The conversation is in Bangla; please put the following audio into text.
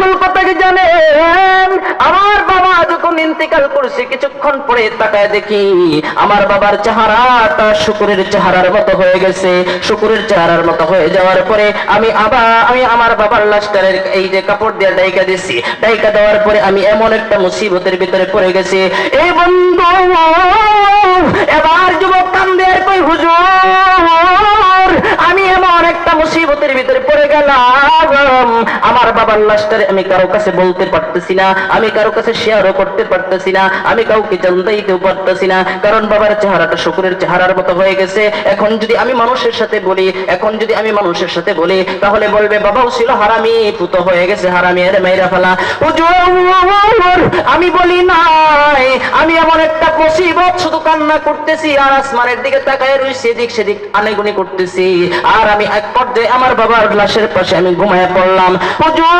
আসল কথা কি জানেন? আমার বাবা যখন ইন্তেকাল করছে কিছুক্ষণ পরে তাকায় দেখি আমার বাবার চেহারাটা শুকুরের চেহারার মতো হয়ে গেছে। শুকুরের চেহারার মতো হয়ে যাওয়ার পরে আমি আমার বাবার লাশটার এই যে কাপড় দিয়ে ডাইকা দিছি। ডাইকা দেওয়ার পরে আমি এমন একটা মুসিবতের ভিতরে পড়ে গেছি। এই বন্ধু এবার যুবক কান্দে আর কই হুজুর আমি এমন একটা মুসিবতের ভিতরে পড়ে গেলাম, আমার বাবার লাশটারে আমি কারো কাছে বলতে পারতেছি না, আমি কারো কাছে শেয়ারও করতে পারতেছি না, আমি কাউকে জানাইতেও পারতেছি না, কারণ বাবার চেহারাটা শুকুরের চেহারার মতো হয়ে গেছে। এখন যদি আমি মানুষের সাথে বলি তাহলে বলবে বাবাও ছিল হারামি, পুতো হয়ে গেছে হারামি, এর মেয়েরা ফেলা। হুজুর আমি বলি নাই, আমি এমন একটা মুসিবত শুধু কান্না করতেছি আর আসমানের দিকে তাকায় রইছি, এদিক সেদিক আনেগুনি করতেছি, আর আমি এক পর্যায়ে আমার বাবার লাশের পাশে আমি ঘুমায় পড়লাম। হুজুর